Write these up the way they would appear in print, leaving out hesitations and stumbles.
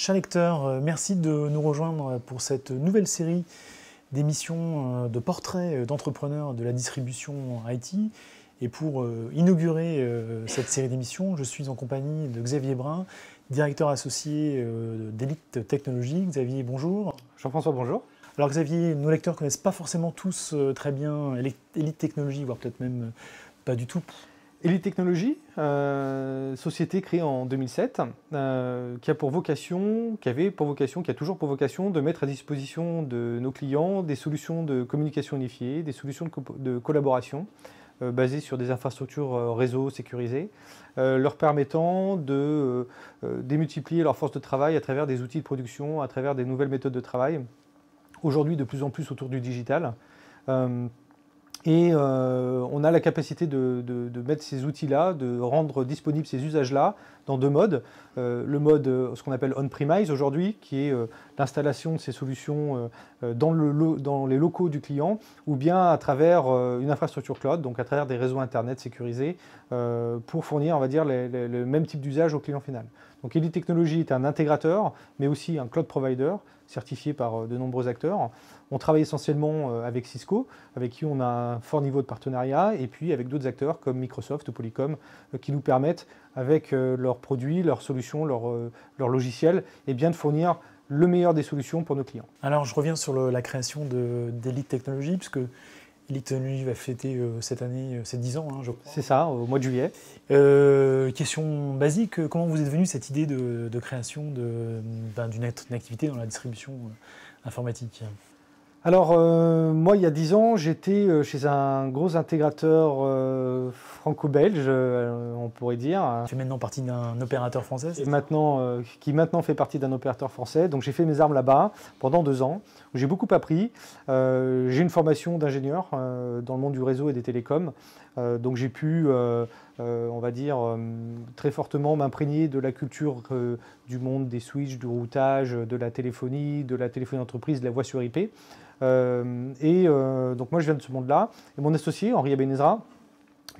Chers lecteurs, merci de nous rejoindre pour cette nouvelle série d'émissions de portraits d'entrepreneurs de la distribution IT. Et pour inaugurer cette série d'émissions, je suis en compagnie de Xavier Brun, directeur associé d'Elite Technologies. Xavier, bonjour. Jean-François, bonjour. Alors Xavier, nos lecteurs ne connaissent pas forcément tous très bien Elite Technologies, voire peut-être même pas du tout. Elite Technologies, société créée en 2007, qui a toujours pour vocation de mettre à disposition de nos clients des solutions de communication unifiée, des solutions de collaboration basées sur des infrastructures réseau sécurisées, leur permettant de démultiplier leur force de travail à travers des outils de production, à travers des nouvelles méthodes de travail, aujourd'hui de plus en plus autour du digital. On a la capacité de mettre ces outils-là, de rendre disponibles ces usages-là dans deux modes. Le mode, ce qu'on appelle on-premise aujourd'hui, qui est l'installation de ces solutions dans les locaux du client, ou bien à travers une infrastructure cloud, donc à travers des réseaux Internet sécurisés, pour fournir, on va dire, le même type d'usage au client final. Donc Elite Technologies est un intégrateur, mais aussi un cloud provider, certifié par de nombreux acteurs. On travaille essentiellement avec Cisco, avec qui on a un fort niveau de partenariat, et puis avec d'autres acteurs comme Microsoft ou Polycom, qui nous permettent, avec leurs produits, leurs solutions, leurs logiciels, et bien de fournir le meilleur des solutions pour nos clients. Alors je reviens sur la création d'Elite Technologies, puisque Elite Technologies va fêter cette année ses 10 ans, je crois. C'est ça, au mois de juillet. Question basique, comment vous êtes venu cette idée de création d'une activité dans la distribution informatique ? Alors, moi, il y a 10 ans, j'étais chez un gros intégrateur franco-belge, on pourrait dire. Tu fais maintenant partie d'un opérateur français, c'est ça ? Qui maintenant fait partie d'un opérateur français. Donc, j'ai fait mes armes là-bas pendant 2 ans, où j'ai beaucoup appris. J'ai une formation d'ingénieur dans le monde du réseau et des télécoms. Donc, j'ai pu, on va dire, très fortement m'imprégner de la culture du monde des switches, du routage, de la téléphonie d'entreprise, de la voix sur IP. Donc moi je viens de ce monde-là, et mon associé Henri Abenezra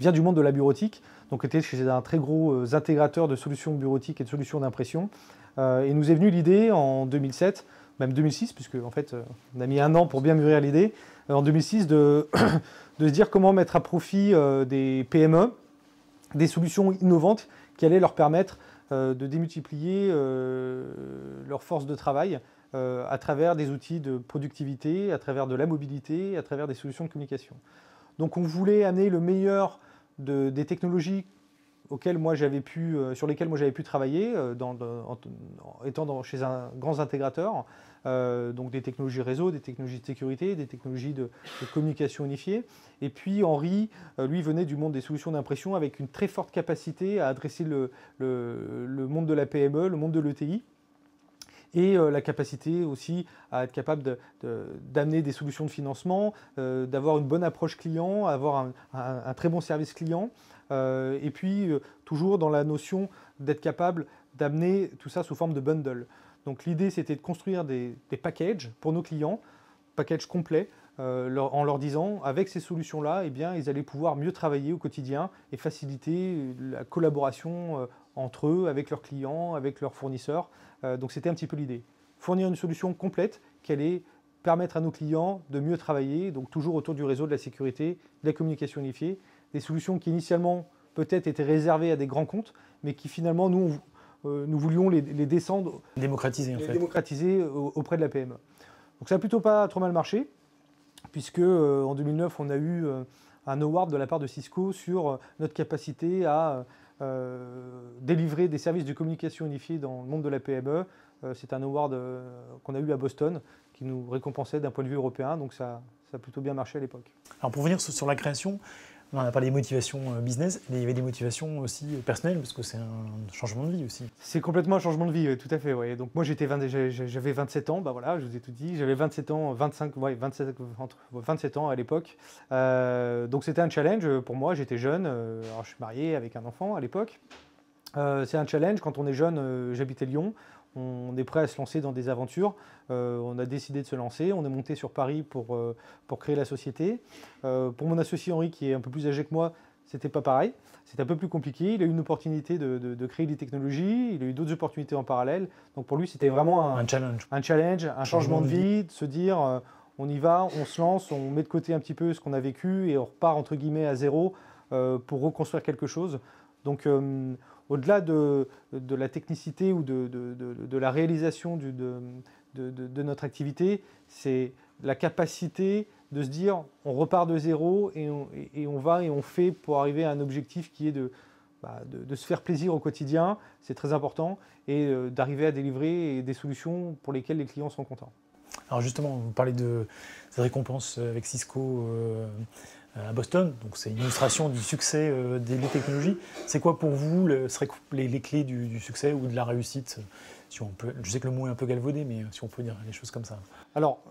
vient du monde de la bureautique, donc était chez un très gros intégrateur de solutions bureautiques et de solutions d'impression, et nous est venue l'idée en 2007, même 2006, puisque en fait on a mis 1 an pour bien mûrir l'idée, en 2006 de se dire comment mettre à profit des PME, des solutions innovantes qui allaient leur permettre de démultiplier leur force de travail, à travers des outils de productivité, à travers de la mobilité, à travers des solutions de communication. Donc on voulait amener le meilleur des technologies sur lesquelles moi j'avais pu travailler chez un grand intégrateur, donc des technologies réseau, des technologies de sécurité, des technologies de communication unifiée. Et puis Henri, lui, venait du monde des solutions d'impression avec une très forte capacité à adresser le monde de la PME, le monde de l'ETI, et la capacité aussi à être capable d'amener des solutions de financement, d'avoir une bonne approche client, avoir un très bon service client, et puis toujours dans la notion d'être capable d'amener tout ça sous forme de bundle. Donc l'idée c'était de construire des packages pour nos clients, packages complets, en leur disant avec ces solutions-là, eh bien, ils allaient pouvoir mieux travailler au quotidien et faciliter la collaboration entre eux, avec leurs clients, avec leurs fournisseurs. Donc c'était un petit peu l'idée. Fournir une solution complète qui allait permettre à nos clients de mieux travailler, donc toujours autour du réseau, de la sécurité, de la communication unifiée, des solutions qui initialement peut-être étaient réservées à des grands comptes, mais qui finalement nous voulions les descendre, démocratiser auprès de la PME. Donc ça n'a plutôt pas trop mal marché, puisque en 2009 on a eu un award de la part de Cisco sur notre capacité à délivrer des services de communication unifiée dans le monde de la PME. C'est un award qu'on a eu à Boston qui nous récompensait d'un point de vue européen, donc ça a plutôt bien marché à l'époque. Alors pour revenir sur la création, on a parlé des motivations business, mais il y avait des motivations aussi personnelles, parce que c'est un changement de vie aussi. C'est complètement un changement de vie, tout à fait. Ouais. Donc moi j'avais 27 ans, bah voilà, je vous ai tout dit, j'avais 27 ans, 27 ans à l'époque. Donc c'était un challenge pour moi, j'étais jeune, alors je suis marié avec un enfant à l'époque. C'est un challenge, quand on est jeune, j'habitais Lyon, on est prêt à se lancer dans des aventures, on a décidé de se lancer, on est monté sur Paris pour créer la société. Pour mon associé Henri, qui est un peu plus âgé que moi, c'était pas pareil. C'était un peu plus compliqué. Il a eu une opportunité de créer des technologies. Il a eu d'autres opportunités en parallèle. Donc pour lui, c'était vraiment Un challenge. un challenge, un changement de vie, de se dire on y va, on se lance, on met de côté un petit peu ce qu'on a vécu et on repart entre guillemets à zéro pour reconstruire quelque chose. Donc au-delà de la technicité ou de la réalisation de notre activité, c'est la capacité de se dire on repart de zéro et on va et on fait pour arriver à un objectif qui est de se faire plaisir au quotidien, c'est très important, et d'arriver à délivrer des solutions pour lesquelles les clients sont contents. Alors justement, vous parlez de cette récompense avec Cisco à Boston, donc c'est une illustration du succès des technologies. C'est quoi pour vous seraient les clés du succès ou de la réussite, si on peut, je sais que le mot est un peu galvaudé, mais si on peut dire les choses comme ça. Alors,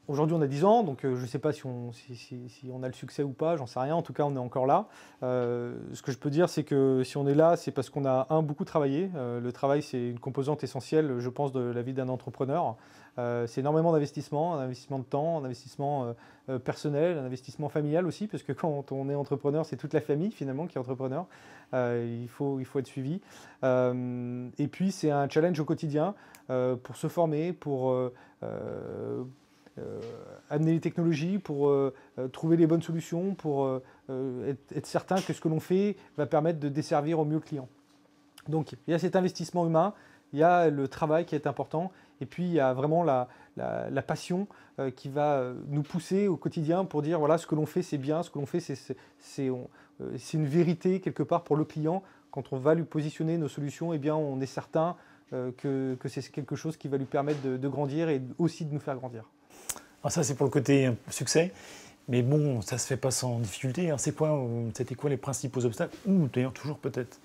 aujourd'hui on a 10 ans, donc je ne sais pas si on a le succès ou pas, j'en sais rien, en tout cas on est encore là. Ce que je peux dire, c'est que si on est là, c'est parce qu'on a beaucoup travaillé. Le travail, c'est une composante essentielle, je pense, de la vie d'un entrepreneur. C'est énormément d'investissement, un investissement de temps, un investissement personnel, un investissement familial aussi, parce que quand on est entrepreneur, c'est toute la famille finalement qui est entrepreneur. Il faut être suivi. Et puis c'est un challenge au quotidien pour se former, pour amener les technologies, pour trouver les bonnes solutions, pour être certain que ce que l'on fait va permettre de desservir au mieux le client. Donc il y a cet investissement humain, il y a le travail qui est important, et puis il y a vraiment la passion qui va nous pousser au quotidien pour dire voilà, ce que l'on fait c'est bien, ce que l'on fait c'est une vérité quelque part pour le client. Quand on va lui positionner nos solutions, eh bien, on est certain que c'est quelque chose qui va lui permettre de grandir et aussi de nous faire grandir. Alors ça c'est pour le côté succès, mais bon, ça ne se fait pas sans difficulté. Hein. C'était quoi les principaux obstacles, ou d'ailleurs toujours peut-être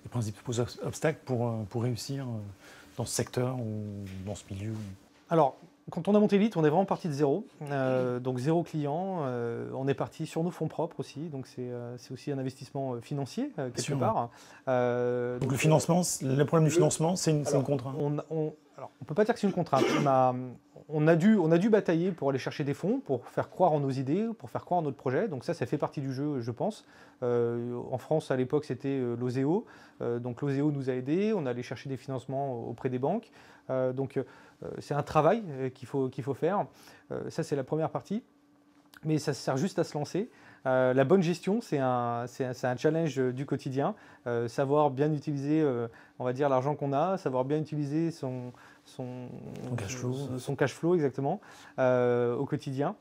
les principaux obstacles pour réussir dans ce secteur ou dans ce milieu? Alors, quand on a monté Elite, on est vraiment parti de zéro, donc zéro client. On est parti sur nos fonds propres aussi, donc c'est aussi un investissement financier quelque part. Donc le financement, le problème du financement, c'est une contrainte. Alors, on ne peut pas dire que c'est une contrainte. On a dû batailler pour aller chercher des fonds, pour faire croire en nos idées, pour faire croire en notre projet. Donc ça fait partie du jeu, je pense. En France, à l'époque, c'était l'OSEO. Donc l'OSEO nous a aidés. On allait chercher des financements auprès des banques. Donc c'est un travail qu'il faut faire. Ça, c'est la première partie. Mais ça sert juste à se lancer. La bonne gestion, c'est un challenge du quotidien. Savoir bien utiliser, on va dire, l'argent qu'on a, savoir bien utiliser son cash flow exactement, au quotidien.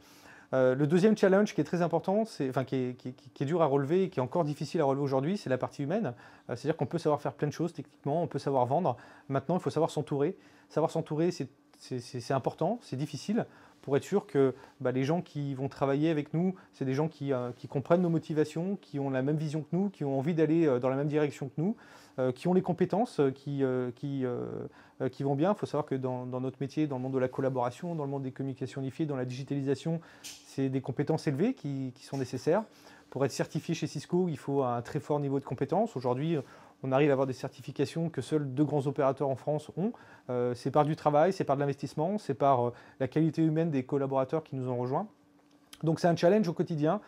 Le deuxième challenge qui est très important, qui est dur à relever et qui est encore difficile à relever aujourd'hui, c'est la partie humaine. C'est-à-dire qu'on peut savoir faire plein de choses techniquement, on peut savoir vendre. Maintenant, il faut savoir s'entourer. Savoir s'entourer, c'est important, c'est difficile, pour être sûr que les gens qui vont travailler avec nous, c'est des gens qui comprennent nos motivations, qui ont la même vision que nous, qui ont envie d'aller dans la même direction que nous, qui ont les compétences qui vont bien. Il faut savoir que dans notre métier, dans le monde de la collaboration, dans le monde des communications unifiées, dans la digitalisation, c'est des compétences élevées qui sont nécessaires. Pour être certifié chez Cisco, il faut un très fort niveau de compétences. Aujourd'hui, on arrive à avoir des certifications que seuls 2 grands opérateurs en France ont. C'est par du travail, c'est par de l'investissement, c'est par la qualité humaine des collaborateurs qui nous ont rejoints. Donc c'est un challenge au quotidien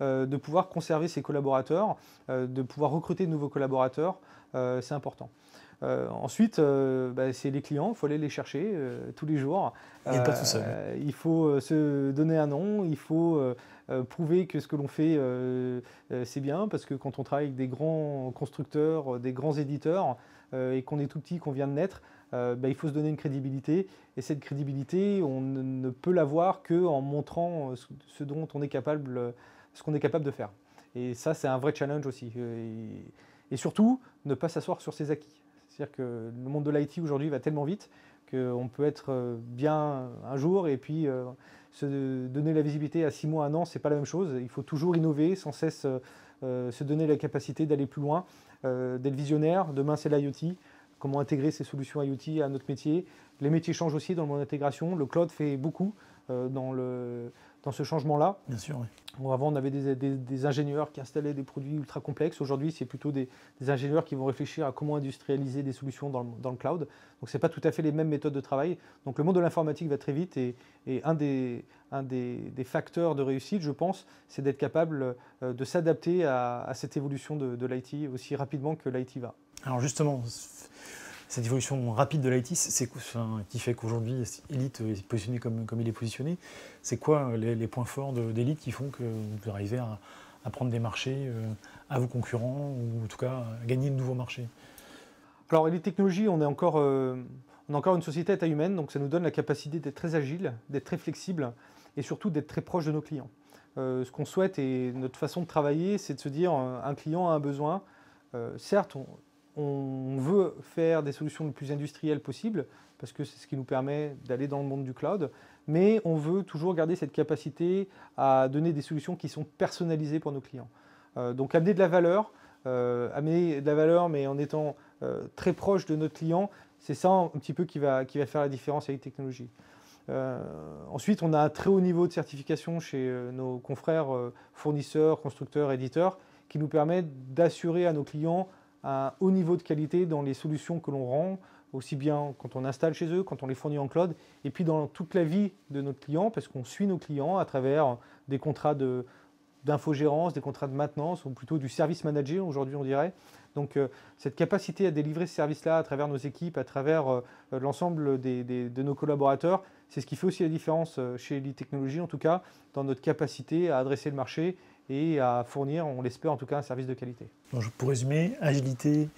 de pouvoir conserver ces collaborateurs, de pouvoir recruter de nouveaux collaborateurs, c'est important. Ensuite, c'est les clients, il faut aller les chercher tous les jours. Et pas tout seul. Il faut se donner un nom, il faut prouver que ce que l'on fait, c'est bien, parce que quand on travaille avec des grands constructeurs, des grands éditeurs, et qu'on est tout petit, qu'on vient de naître, il faut se donner une crédibilité. Et cette crédibilité, on ne peut l'avoir qu'en montrant ce dont on est capable, ce qu'on est capable de faire. Et ça, c'est un vrai challenge aussi. Et surtout, ne pas s'asseoir sur ses acquis. C'est-à-dire que le monde de l'IT aujourd'hui va tellement vite qu'on peut être bien un jour et puis se donner la visibilité à 6 mois, 1 an, ce n'est pas la même chose. Il faut toujours innover, sans cesse se donner la capacité d'aller plus loin, d'être visionnaire. Demain, c'est l'IoT. Comment intégrer ces solutions IoT à notre métier. Les métiers changent aussi dans le monde d'intégration. Le cloud fait beaucoup. dans ce changement-là. Bien sûr, oui. Bon, avant, on avait des ingénieurs qui installaient des produits ultra complexes. Aujourd'hui, c'est plutôt des ingénieurs qui vont réfléchir à comment industrialiser des solutions dans le cloud. Donc, ce n'est pas tout à fait les mêmes méthodes de travail. Donc, le monde de l'informatique va très vite et un des facteurs de réussite, je pense, c'est d'être capable de s'adapter à cette évolution de l'IT aussi rapidement que l'IT va. Alors justement, cette évolution rapide de l'IT, c'est qui fait qu'aujourd'hui, Elite est positionné comme il est positionné. C'est quoi les points forts d'Elite qui font que vous arrivez à prendre des marchés à vos concurrents ou en tout cas à gagner de nouveaux marchés? Alors, Elite Technologies, on est encore une société à taille humaine, donc ça nous donne la capacité d'être très agile, d'être très flexible et surtout d'être très proche de nos clients. Ce qu'on souhaite et notre façon de travailler, c'est de se dire un client a un besoin. Certes, on veut faire des solutions le plus industrielles possible parce que c'est ce qui nous permet d'aller dans le monde du cloud, mais on veut toujours garder cette capacité à donner des solutions qui sont personnalisées pour nos clients. Donc amener de la valeur, mais en étant très proche de notre client, c'est ça un petit peu qui va faire la différence avec technologie. Ensuite, on a un très haut niveau de certification chez nos confrères fournisseurs, constructeurs, éditeurs, qui nous permettent d'assurer à nos clients un haut niveau de qualité dans les solutions que l'on rend, aussi bien quand on installe chez eux, quand on les fournit en cloud, et puis dans toute la vie de notre client, parce qu'on suit nos clients à travers des contrats d'infogérance, des contrats de maintenance, ou plutôt du service manager, aujourd'hui on dirait. Donc cette capacité à délivrer ce service-là à travers nos équipes, à travers l'ensemble de nos collaborateurs, c'est ce qui fait aussi la différence chez Elite Technologies, en tout cas, dans notre capacité à adresser le marché et à fournir, on l'espère en tout cas, un service de qualité. Donc, pour résumer, agilité,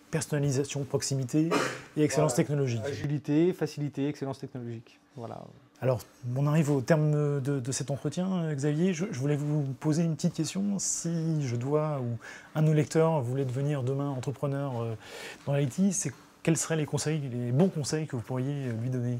personnalisation, proximité et excellence technologique. Agilité, facilité, excellence technologique. Voilà. Alors, on arrive au terme de cet entretien, Xavier. Je voulais vous poser une petite question. Si je dois, ou un de nos lecteurs voulait devenir demain entrepreneur dans l'IT, quels seraient les bons conseils que vous pourriez lui donner?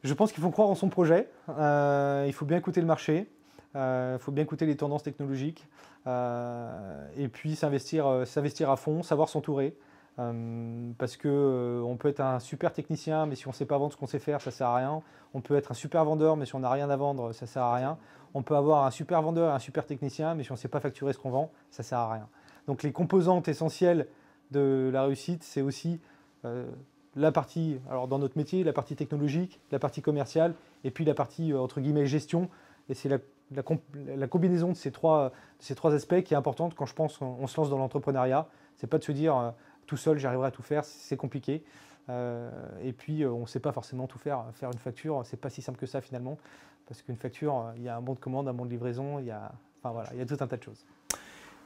Je pense qu'il faut croire en son projet. Il faut bien écouter le marché. Il faut bien écouter les tendances technologiques et puis s'investir à fond, savoir s'entourer. Parce qu'on peut être un super technicien, mais si on ne sait pas vendre ce qu'on sait faire, ça ne sert à rien. On peut être un super vendeur, mais si on n'a rien à vendre, ça ne sert à rien. On peut avoir un super vendeur et un super technicien, mais si on ne sait pas facturer ce qu'on vend, ça ne sert à rien. Donc les composantes essentielles de la réussite, c'est aussi la partie, alors dans notre métier, la partie technologique, la partie commerciale, et puis la partie, entre guillemets, gestion. Et c'est la combinaison de ces trois aspects qui est importante quand je pense qu'on se lance dans l'entrepreneuriat. C'est pas de se dire tout seul, j'arriverai à tout faire, c'est compliqué. Et puis, on ne sait pas forcément tout faire. Faire une facture, c'est pas si simple que ça finalement. Parce qu'une facture, il y a un bon de commande, un bon de livraison, il y a tout un tas de choses.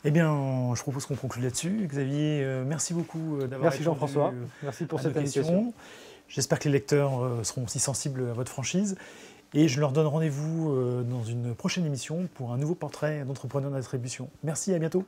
Eh bien, je propose qu'on conclue là-dessus. Xavier, merci beaucoup d'avoir Merci Jean-François, merci pour cette invitation. J'espère que les lecteurs seront aussi sensibles à votre franchise. Et je leur donne rendez-vous dans une prochaine émission pour un nouveau portrait d'entrepreneur d'attribution. Merci, à bientôt.